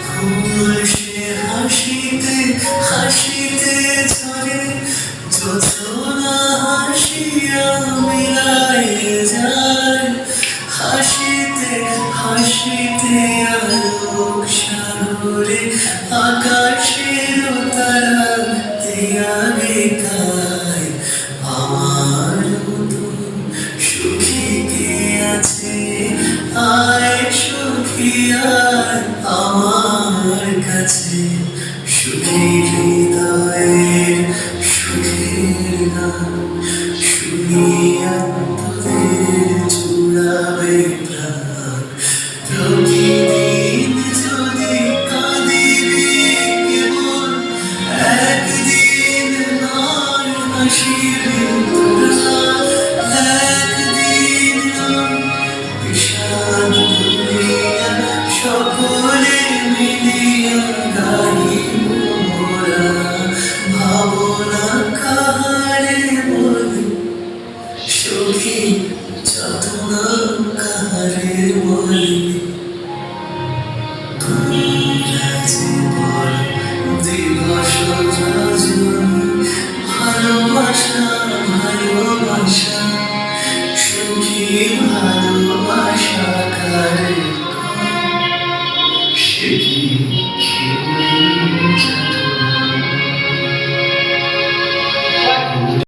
ফুল সে হাসিতে হাসিতে ঝরে, যোছনা হাসিয়া মিলায়ে যায়। হাসিতে হাসিতে আলোক সাগরে, আকাশের তারা দিয়া দেখায়। আমার মতো সুখী কে আছে, আয় সুখী আয় আমার কাছে। সুখী হৃদয়ের সুখের গান।